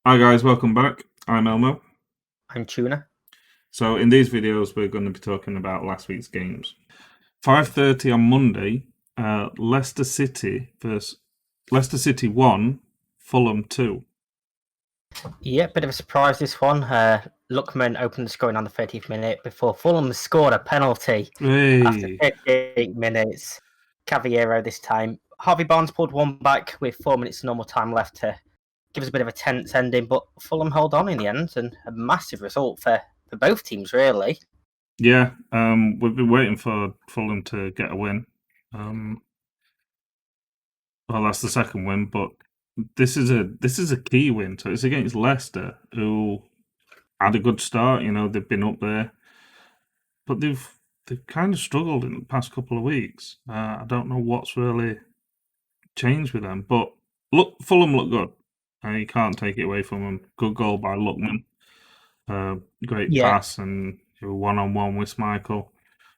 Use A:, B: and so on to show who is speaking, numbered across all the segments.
A: Hi guys, welcome back. I'm Elmo.
B: I'm Tuna.
A: So in these videos we're going to be talking about last week's games. 5:30 on Monday, Leicester City 1, Fulham 2.
B: Yeah, bit of a surprise this one. Lookman opened the scoring on the 30th minute before Fulham scored a penalty after
A: Hey.
B: 38 minutes. Cavallero this time. Harvey Barnes pulled one back with 4 minutes normal time left to give us a bit of a tense ending, but Fulham held on in the end, and a massive result for both teams, really.
A: Yeah, we've been waiting for Fulham to get a win. Well, that's the second win, but this is a key win. So it's against Leicester, who had a good start. They've been up there, but they've kind of struggled in the past couple of weeks. I don't know what's really changed with them, but Fulham look good. You can't take it away from them. Good goal by Lookman. Great
B: Yeah,
A: pass and one-on-one with Michael.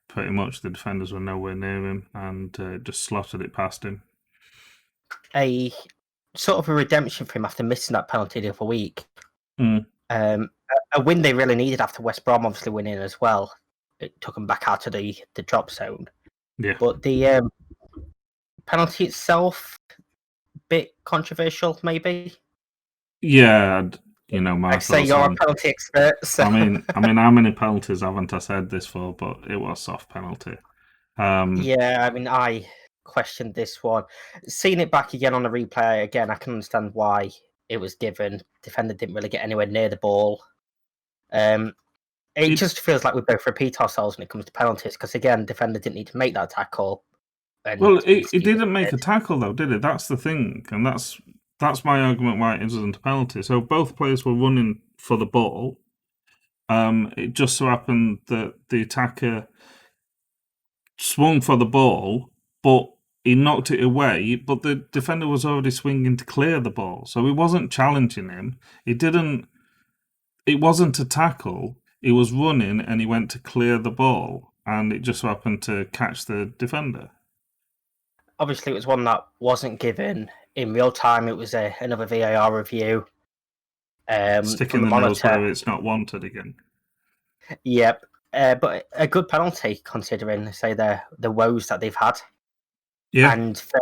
A: Pretty much the defenders were nowhere near him and just slotted it past him.
B: a sort of a redemption for him after missing that penalty the other week.
A: Mm,
B: A win they really needed after West Brom obviously winning as well. It took them back out of the drop zone.
A: yeah,
B: But the penalty itself, bit controversial, maybe.
A: yeah. My
B: Like I say,
A: thoughts
B: you're a
A: on.
B: penalty expert, so
A: How many penalties haven't I said this for? But it was soft penalty. Um,
B: yeah. I mean, I questioned this one. Seeing it back again on the replay again, I can understand why it was given. Defender didn't really get anywhere near the ball. Um, it
A: it
B: just feels like we both repeat ourselves when it comes to penalties because again, defender didn't need to make that tackle, and
A: Well, it
B: instead
A: didn't make
B: did.
A: a tackle though, did it? That's the thing, and that's my argument why it isn't a penalty. So both players were running for the ball. It just so happened that the attacker swung for the ball, but he knocked it away. But the defender was already swinging to clear the ball, so he wasn't challenging him. He didn't. It wasn't a tackle. He was running and he went to clear the ball, and it just so happened to catch the defender.
B: Obviously, it was one that wasn't given in real time. It was another VAR review from
A: Sticking
B: the
A: the nose
B: monitor.
A: where it's not wanted again.
B: Yep, but a good penalty considering, say, the woes that they've had,
A: Yeah,
B: and for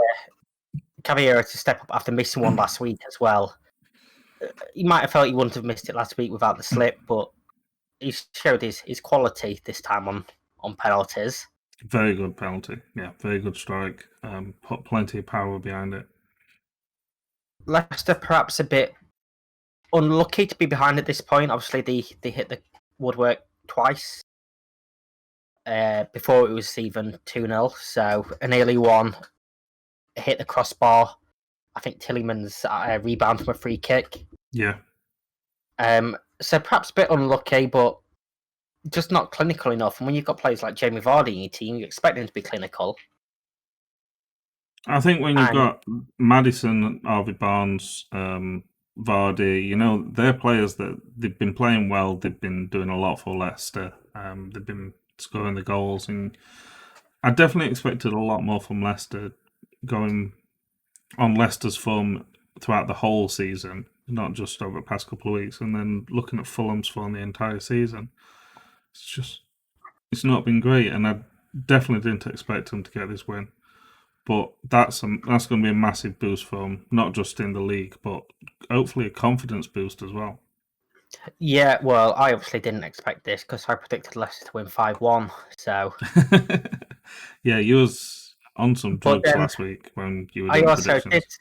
B: Cavallero to step up after missing one last week as well. He might have felt he wouldn't have missed it last week without the slip, but he showed his quality this time on penalties.
A: very good penalty. Yeah, very good strike. Put plenty of power behind it.
B: Leicester perhaps a bit unlucky to be behind at this point. Obviously, they hit the woodwork twice before it was even 2-0. So an early one hit the crossbar. I think Tillemans rebound from a free kick.
A: Yeah,
B: So perhaps a bit unlucky, but just not clinical enough. And when you've got players like Jamie Vardy in your team, you expect them to be clinical.
A: I think when you've
B: And
A: got Madison, Harvey Barnes, Vardy, they're players that they've been playing well. They've been doing a lot for Leicester. They've been scoring the goals, and I definitely expected a lot more from Leicester going on Leicester's form throughout the whole season, not just over the past couple of weeks. And then looking at Fulham's form the entire season, it's not been great, and I definitely didn't expect them to get this win. But that's going to be a massive boost for them, not just in the league, but hopefully a confidence boost as well.
B: yeah, well, I obviously didn't expect this because I predicted Leicester to win 5-1. So,
A: Yeah, you was on some
B: but
A: drugs
B: then
A: last week when you were
B: I
A: doing
B: also did.
A: predictions.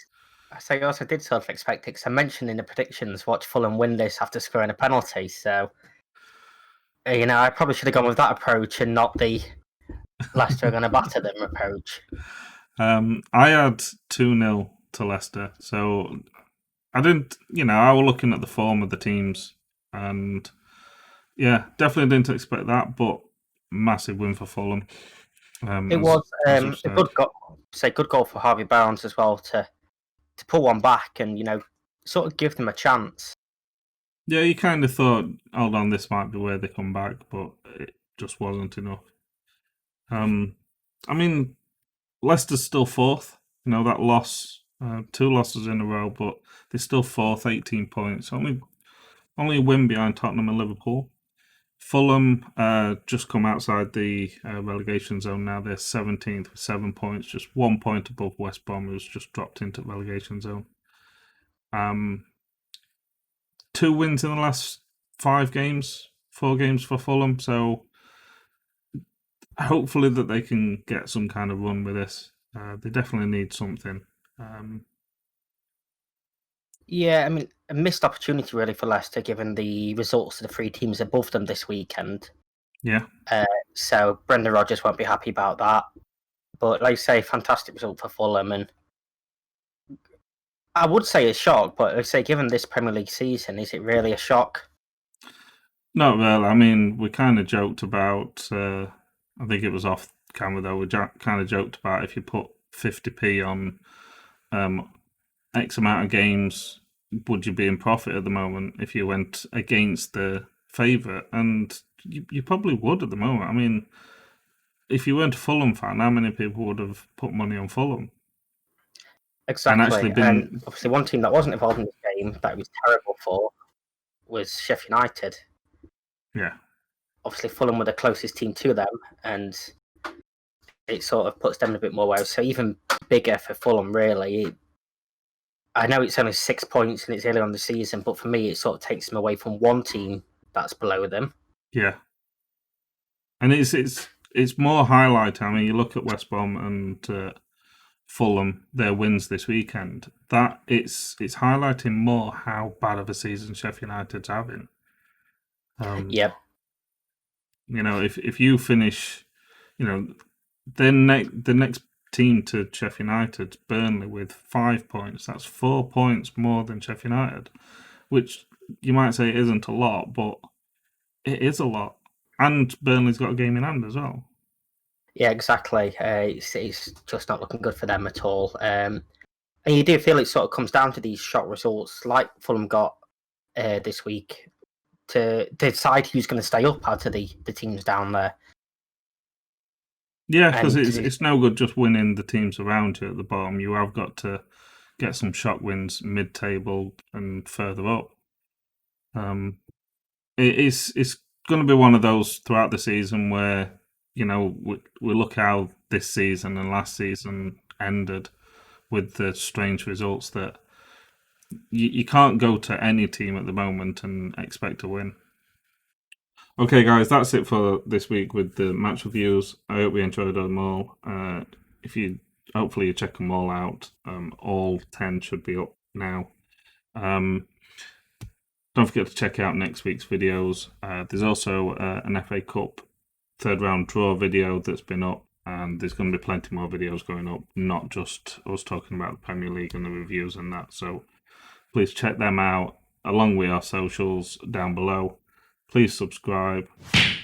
B: So I also did sort of expect it because I mentioned in the predictions watch Fulham win this after scoring a penalty. So I probably should have gone with that approach and not the Leicester are going to batter them approach.
A: I had 2-0 to Leicester, so I didn't, I was looking at the form of the teams, and yeah, definitely didn't expect that, but massive win for Fulham,
B: It
A: as
B: was
A: we've
B: a
A: said.
B: good goal, say good goal for Harvey Barnes as well to pull one back and sort of give them a chance.
A: Yeah, you kind of thought, hold on, this might be where they come back, but it just wasn't enough. Um, I mean, Leicester's still fourth. That loss 2 losses in a row, but they're still fourth, 18 points. Only a win behind Tottenham and Liverpool. Fulham just come outside the relegation zone now. They're 17th with 7 points, just 1 point above West Brom, who's just dropped into the relegation zone. 2 wins in the last 4 games for Fulham. So hopefully that they can get some kind of run with this. They definitely need something.
B: Yeah, I mean, a missed opportunity really for Leicester, given the results of the 3 teams above them this weekend.
A: Yeah.
B: So Brendan Rodgers won't be happy about that. But like I say, fantastic result for Fulham, and I would say a shock. But like I say, given this Premier League season, is it really a shock?
A: Not really. I mean, we kind of joked about. I think it was off camera though. We kind of joked about if you put 50p on X amount of games, would you be in profit at the moment if you went against the favourite? And you probably would at the moment. I mean, if you weren't a Fulham fan, how many people would have put money on Fulham? And actually
B: Exactly. And
A: been,
B: obviously, one team that wasn't involved in this game that it was terrible for was Sheffield United.
A: yeah.
B: Obviously, Fulham were the closest team to them, and it sort of puts them in a bit more way. So even bigger for Fulham, really. I know it's only 6 points and it's early on the season, but for me, it sort of takes them away from one team that's below them.
A: Yeah. And it's more highlight. I mean, you look at West Brom and Fulham, their wins this weekend. That it's highlighting more how bad of a season Sheffield United's having.
B: Yep.
A: You know, if you finish, you know, the next team to Sheffield United, Burnley, with 5 points. That's 4 points more than Sheffield United, which you might say isn't a lot, but it is a lot. And Burnley's got a game in hand as well.
B: Yeah, exactly. It's just not looking good for them at all. And you do feel it sort of comes down to these shock results, like Fulham got this week, to decide who's going to stay up out of the teams down there.
A: Yeah, because
B: And
A: it's no good just winning the teams around you at the bottom. You have got to get some shock wins mid-table and further up. It's going to be one of those throughout the season where we look how this season and last season ended with the strange results that you can't go to any team at the moment and expect to win. Okay, guys, that's it for this week with the match reviews. I hope you enjoyed them all. If you hopefully you check them all out. All 10 should be up now. Don't forget to check out next week's videos. There's also an FA Cup third round draw video that's been up, and there's going to be plenty more videos going up, not just us talking about the Premier League and the reviews and that. So please check them out along with our socials down below. Please subscribe,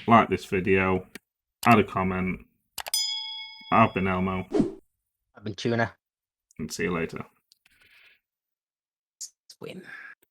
A: like this video, add a comment. I've been Elmo,
B: I've been Tuna.
A: and see you later.
B: Win.